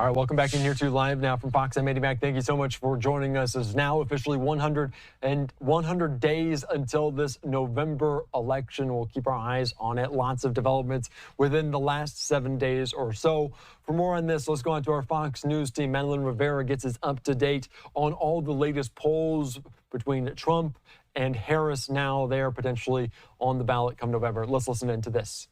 All right, welcome back in here to Live Now from Fox. I'm Andy Mack. Thank you so much for joining us. It's now officially 100 days until this November election. We'll keep our eyes on it. Lots of developments within the last 7 days or so. For more on this, let's go on to our Fox News team. Madeline Rivera gets us up to date on all the latest polls between Trump and Harris. Now they are potentially on the ballot come November. Let's listen into this.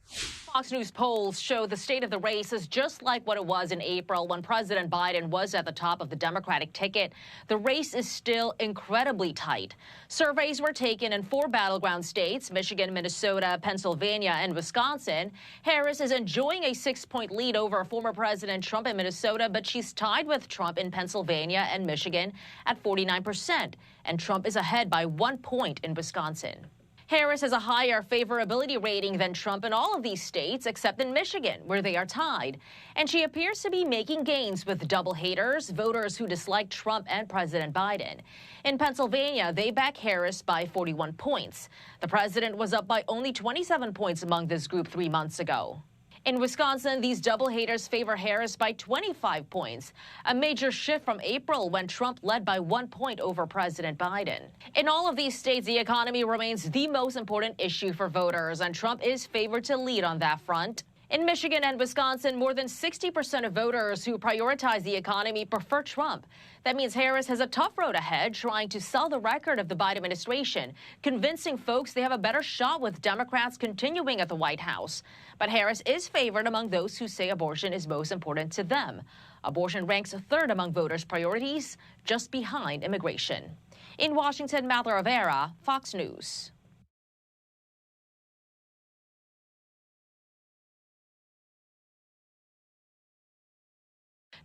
Fox News polls show the state of the race is just like what it was in April when President Biden was at the top of the Democratic ticket. The race is still incredibly tight. Surveys were taken in 4 battleground states, Michigan, Minnesota, Pennsylvania, and Wisconsin. Harris is enjoying a 6-point lead over former President Trump in Minnesota, but she's tied with Trump in Pennsylvania and Michigan at 49%, and Trump is ahead by 1 point in Wisconsin. Harris has a higher favorability rating than Trump in all of these states, except in Michigan, where they are tied. And she appears to be making gains with double haters, voters who dislike Trump and President Biden. In Pennsylvania, they back Harris by 41 points. The president was up by only 27 points among this group 3 months ago. In Wisconsin, these double haters favor Harris by 25 points, a major shift from April when Trump led by 1 point over President Biden. In all of these states, the economy remains the most important issue for voters, and Trump is favored to lead on that front. In Michigan and Wisconsin, more than 60% of voters who prioritize the economy prefer Trump. That means Harris has a tough road ahead trying to sell the record of the Biden administration, convincing folks they have a better shot with Democrats continuing at the White House. But Harris is favored among those who say abortion is most important to them. Abortion ranks 3rd among voters' priorities, just behind immigration. In Washington, Madeline Rivera, Fox News.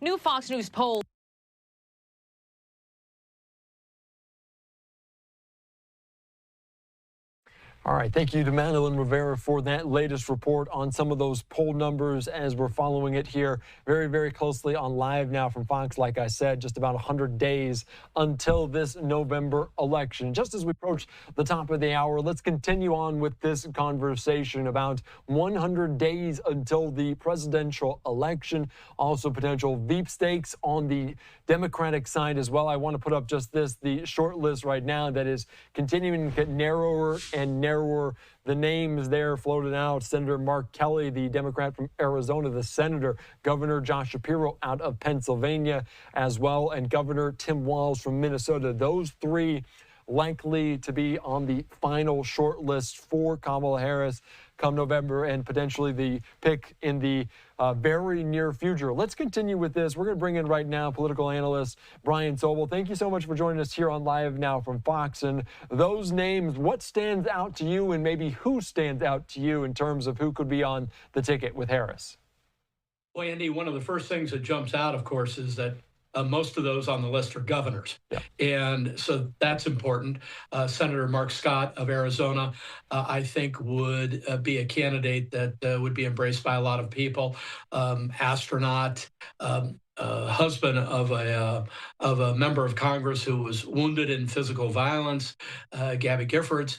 New Fox News poll. All right, thank you to Madeline Rivera for that latest report on some of those poll numbers as we're following it here very, very closely on Live Now from Fox. Like I said, just about 100 days until this November election. Just as we approach the top of the hour, let's continue on with this conversation about 100 days until the presidential election. Also potential veep stakes on the Democratic side as well. I want to put up just this, the short list right now that is continuing to get narrower and narrower. The names there floated out: Senator Mark Kelly, the Democrat from Arizona, the senator, Governor Josh Shapiro out of Pennsylvania as well, and Governor Tim Walz from Minnesota. Those 3 likely to be on the final short list for Kamala Harris come November, and potentially the pick in the very near future. Let's continue with this. We're going to bring in right now political analyst Brian Sobel. Thank you so much for joining us here on Live Now from Fox. And those names, what stands out to you, and maybe who stands out to you in terms of who could be on the ticket with Harris? Well, Andy, one of the first things that jumps out, of course, is that most of those on the list are governors. Yeah. And so that's important. Senator Mark Scott of Arizona, I think would be a candidate that would be embraced by a lot of people. Astronaut, husband of a member of Congress who was wounded in physical violence, Gabby Giffords,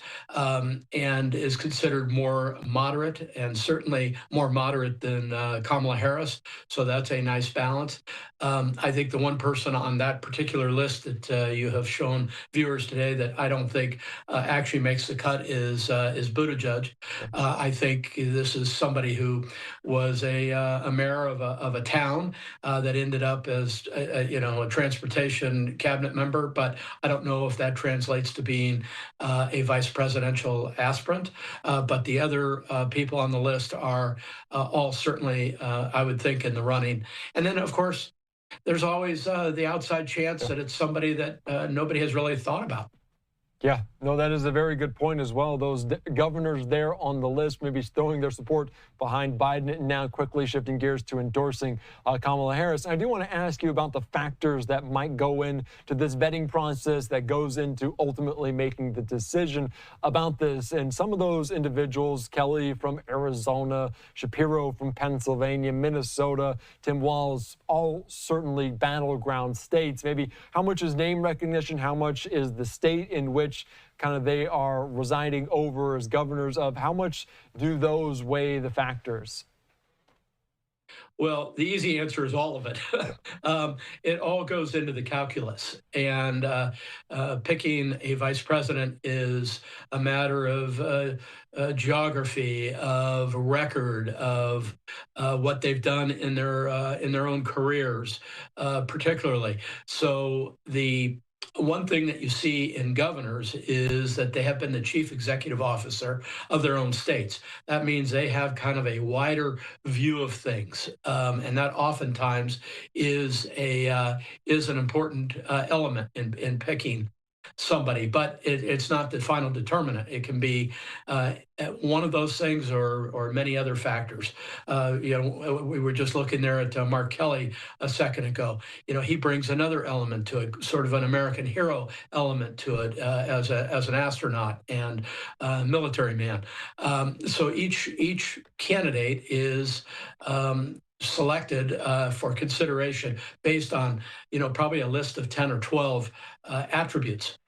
and is considered more moderate, and certainly more moderate than Kamala Harris. So that's a nice balance. I think the one person on that particular list that you have shown viewers today that I don't think actually makes the cut is Buttigieg. I think this is somebody who was a mayor of a town that ended up as a transportation cabinet member, but I don't know if that translates to being a vice presidential aspirant. But the other people on the list are all certainly, I would think, in the running. And then, of course, there's always the outside chance that it's somebody that nobody has really thought about. Yeah, no, that is a very good point as well. Those governors there on the list maybe throwing their support behind Biden and now quickly shifting gears to endorsing Kamala Harris. And I do want to ask you about the factors that might go into this vetting process that goes into ultimately making the decision about this. And some of those individuals, Kelly from Arizona, Shapiro from Pennsylvania, Minnesota, Tim Walz, all certainly battleground states. Maybe how much is name recognition? How much is the state in which kind of they are residing over as governors of? How much do those weigh the factors? Well, the easy answer is all of it. It all goes into the calculus. And picking a vice president is a matter of geography, of record, of what they've done in their own careers, particularly. So the one thing that you see in governors is that they have been the chief executive officer of their own states. That means they have kind of a wider view of things, and that oftentimes is an important element in picking somebody. But it's not the final determinant. It can be one of those things, or many other factors. We were just looking there at Mark Kelly a second ago. He brings another element to it, sort of an American hero element to it, as an astronaut and military man. So each candidate is selected for consideration based on, probably a list of 10 or 12 attributes.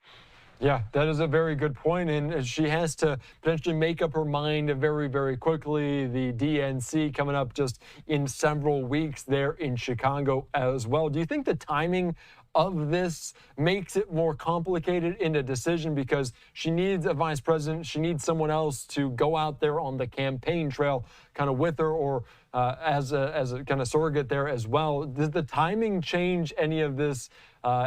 Yeah, that is a very good point, and she has to potentially make up her mind very, very quickly. The DNC coming up just in several weeks there in Chicago as well. Do you think the timing of this makes it more complicated in a decision, because she needs a vice president, she needs someone else to go out there on the campaign trail kind of with her, or as a kind of surrogate there as well? Does the timing change any of this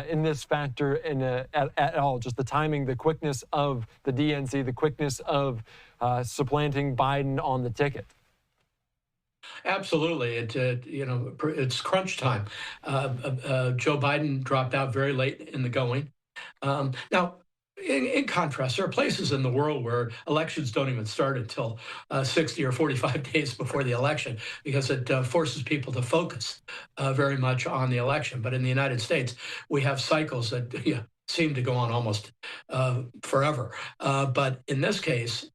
in this factor at all? Just the timing, the quickness of the DNC, the quickness of supplanting Biden on the ticket? Absolutely. It's crunch time. Joe Biden dropped out very late in the going. Now, in contrast, there are places in the world where elections don't even start until 60 or 45 days before the election, because it forces people to focus very much on the election. But in the United States, we have cycles that seem to go on almost forever. But in this case,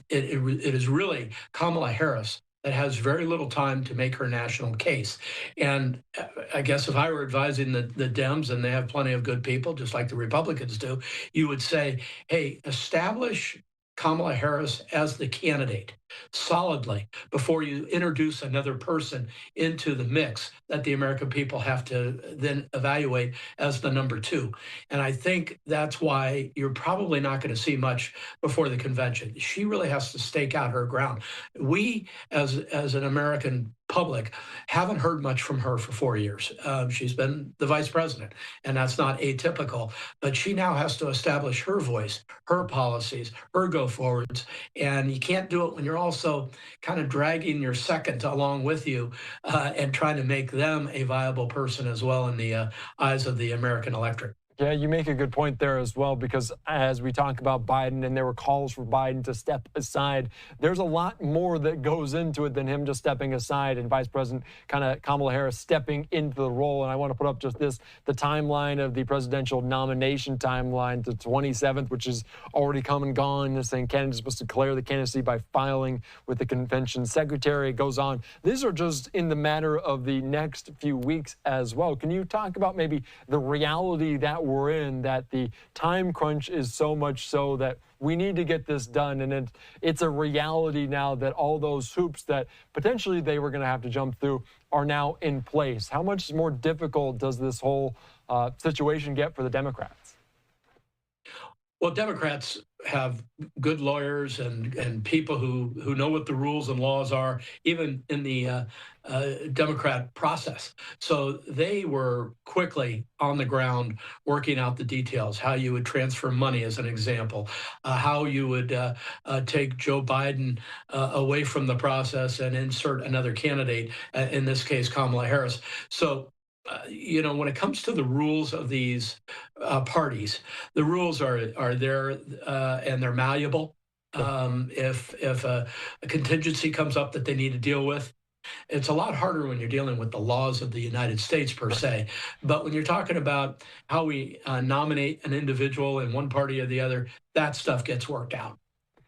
it is really Kamala Harris that has very little time to make her national case. And I guess if I were advising the Dems, and they have plenty of good people, just like the Republicans do, you would say, hey, establish Kamala Harris as the candidate solidly before you introduce another person into the mix that the American people have to then evaluate as the number two. And I think that's why you're probably not going to see much before the convention. She really has to stake out her ground. We, as an American public, haven't heard much from her for 4 years. She's been the vice president, and that's not atypical. But she now has to establish her voice, her policies, her go forwards. And you can't do it when you're also kind of dragging your second along with you and trying to make them a viable person as well in the eyes of the American electorate. Yeah, you make a good point there as well, because as we talk about Biden, and there were calls for Biden to step aside, there's a lot more that goes into it than him just stepping aside and Vice President Kamala Harris stepping into the role. And I want to put up just this, the timeline of the presidential nomination timeline to 27th, which is already come and gone. They're saying candidates must declare the candidacy by filing with the convention secretary. It goes on. These are just in the matter of the next few weeks as well. Can you talk about maybe the reality that we're in, that the time crunch is so much so that we need to get this done, and it's a reality now that all those hoops that potentially they were going to have to jump through are now in place? How much more difficult does this whole situation get for the Democrats? Well, Democrats have good lawyers and people who know what the rules and laws are, even in the Democrat process. So they were quickly on the ground working out the details, how you would transfer money, as an example, how you would take Joe Biden away from the process and insert another candidate, in this case, Kamala Harris. So when it comes to the rules of these parties, the rules are there and they're malleable. If a contingency comes up that they need to deal with, it's a lot harder when you're dealing with the laws of the United States per se. But when you're talking about how we nominate an individual in one party or the other, that stuff gets worked out.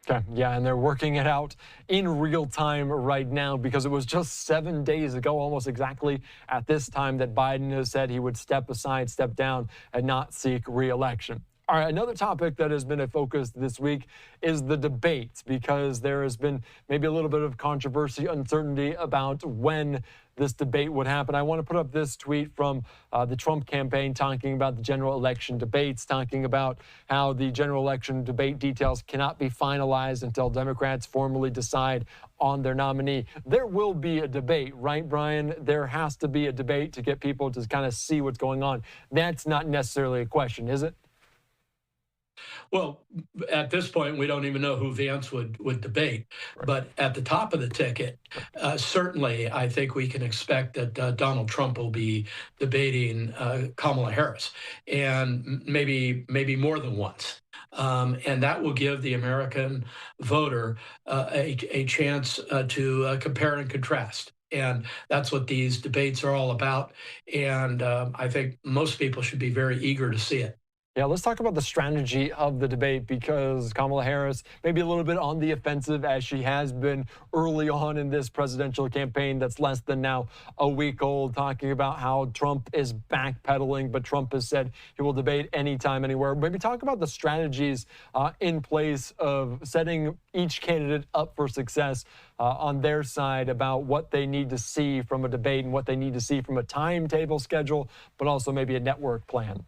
Okay, yeah, and they're working it out in real time right now, because it was just 7 days ago, almost exactly at this time, that Biden has said he would step aside, step down, and not seek re-election. All right, another topic that has been a focus this week is the debates, because there has been maybe a little bit of controversy, uncertainty about when this debate would happen. I want to put up this tweet from the Trump campaign talking about the general election debates, talking about how the general election debate details cannot be finalized until Democrats formally decide on their nominee. There will be a debate, right, Brian? There has to be a debate to get people to kind of see what's going on. That's not necessarily a question, is it? Well, at this point, we don't even know who Vance would debate. Right. But at the top of the ticket, certainly, I think we can expect that Donald Trump will be debating Kamala Harris, and maybe more than once. And that will give the American voter a chance to compare and contrast. And that's what these debates are all about. And I think most people should be very eager to see it. Yeah, let's talk about the strategy of the debate, because Kamala Harris may be a little bit on the offensive, as she has been early on in this presidential campaign that's less than now a week old, talking about how Trump is backpedaling, but Trump has said he will debate anytime, anywhere. Maybe talk about the strategies in place of setting each candidate up for success on their side, about what they need to see from a debate and what they need to see from a timetable schedule, but also maybe a network plan.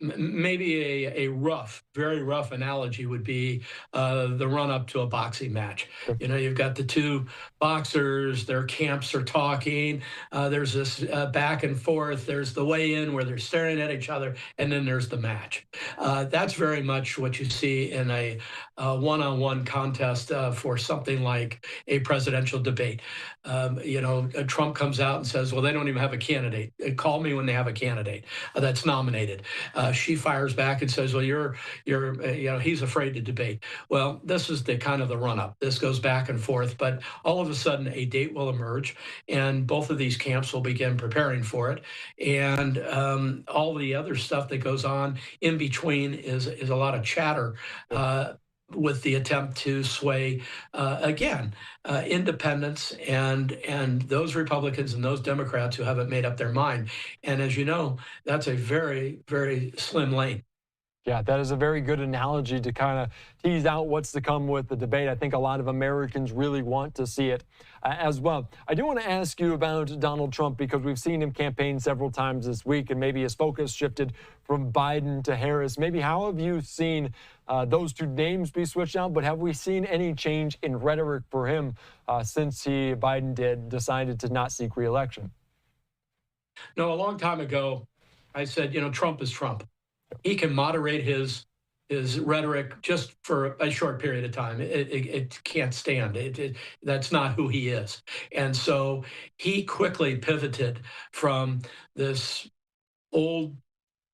Maybe a rough, very rough analogy would be the run-up to a boxing match. You know, you've got the two boxers, their camps are talking, there's this back and forth, there's the weigh-in where they're staring at each other, and then there's the match. That's very much what you see in a one-on-one contest for something like a presidential debate. You know, Trump comes out and says, well, they don't even have a candidate. Call me when they have a candidate that's nominated. She fires back and says, well, you know, he's afraid to debate. Well, this is the kind of the run-up. This goes back and forth, but all of a sudden a date will emerge, and both of these camps will begin preparing for it. And all the other stuff that goes on in between is a lot of chatter, with the attempt to sway, again, independents and those Republicans and those Democrats who haven't made up their mind. And as you know, that's a very, very slim lane. Yeah, that is a very good analogy to kind of tease out what's to come with the debate. I think a lot of Americans really want to see it as well. I do want to ask you about Donald Trump, because we've seen him campaign several times this week, and maybe his focus shifted from Biden to Harris. Maybe how have you seen those two names be switched out, but have we seen any change in rhetoric for him since Biden decided to not seek re-election? No, a long time ago, I said, you know, Trump is Trump. He can moderate his rhetoric just for a short period of time. It can't stand. That's not who he is. And so he quickly pivoted from this old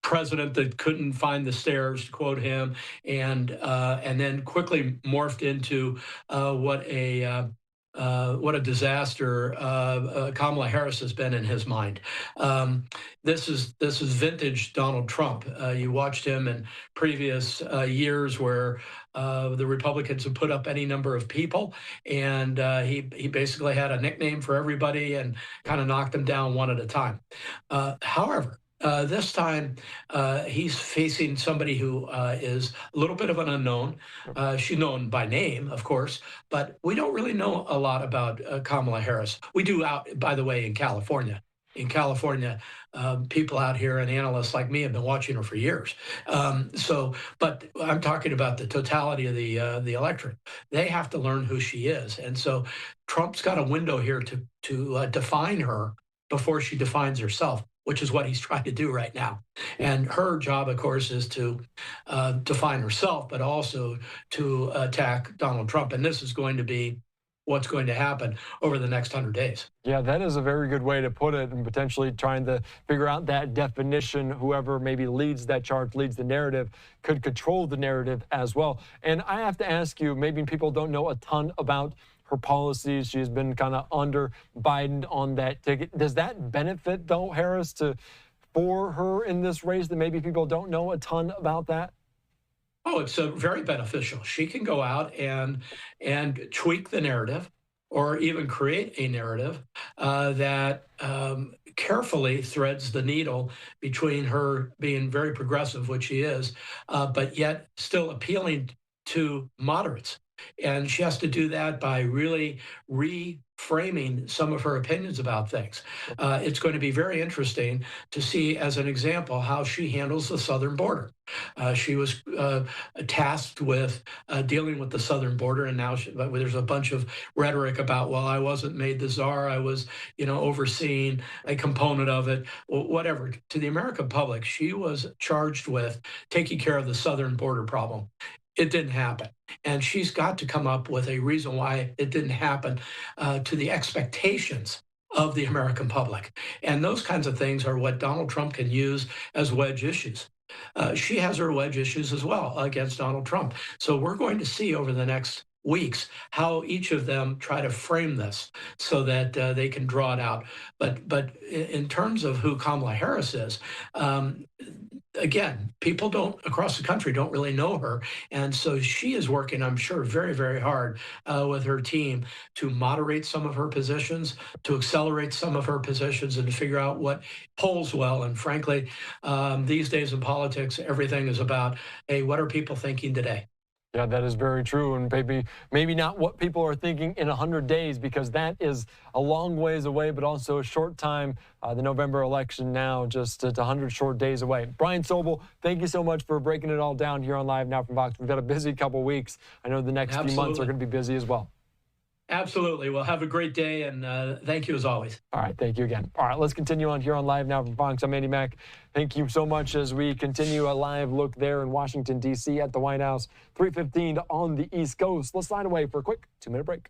president that couldn't find the stairs, to quote him, and then quickly morphed into what a disaster Kamala Harris has been in his mind. This is vintage Donald Trump. You watched him in previous years where the Republicans have put up any number of people, and he basically had a nickname for everybody and kind of knocked them down one at a time. However, this time, he's facing somebody who is a little bit of an unknown. She's known by name, of course, but we don't really know a lot about Kamala Harris. We do out, by the way, in California. In California, people out here and analysts like me have been watching her for years. But I'm talking about the totality of the electorate. They have to learn who she is, and so Trump's got a window here to define her before she defines herself, which is what he's trying to do right now. And her job, of course, is to define herself, but also to attack Donald Trump. And this is going to be what's going to happen over the next 100 days. Yeah, that is a very good way to put it, and potentially trying to figure out that definition. Whoever maybe leads that charge, leads the narrative, could control the narrative as well. And I have to ask you, maybe people don't know a ton about her policies. She's been kind of under Biden on that ticket. Does that benefit, though, Harris, for her in this race, that maybe people don't know a ton about that? Oh, it's very beneficial. She can go out and tweak the narrative, or even create a narrative that carefully threads the needle between her being very progressive, which she is, but yet still appealing to moderates. And she has to do that by really framing some of her opinions about things. It's going to be very interesting to see, as an example, how she handles the southern border. She was tasked with dealing with the southern border, and now there's a bunch of rhetoric about, well, I wasn't made the czar, I was, overseeing a component of it, whatever. To the American public, she was charged with taking care of the southern border problem. It didn't happen. And she's got to come up with a reason why it didn't happen to the expectations of the American public. And those kinds of things are what Donald Trump can use as wedge issues. She has her wedge issues as well against Donald Trump. So we're going to see over the next weeks how each of them try to frame this so that they can draw it out. But in terms of who Kamala Harris is, again, people across the country don't really know her. And so she is working, I'm sure, very, very hard with her team to moderate some of her positions, to accelerate some of her positions, and to figure out what polls well. And frankly, these days in politics, everything is about, hey, what are people thinking today? Yeah, that is very true, and maybe not what people are thinking in 100 days, because that is a long ways away, but also a short time. The November election now just 100 short days away. Brian Sobel, thank you so much for breaking it all down here on Live Now from Fox. We've got a busy couple weeks. I know the next few months are going to be busy as well. Absolutely. Well, have a great day, and thank you as always. All right. Thank you again. All right. Let's continue on here on Live Now from Fox. I'm Andy Mack. Thank you so much as we continue a live look there in Washington, D.C. at the White House, 3:15 on the East Coast. Let's sign away for a quick 2-minute break.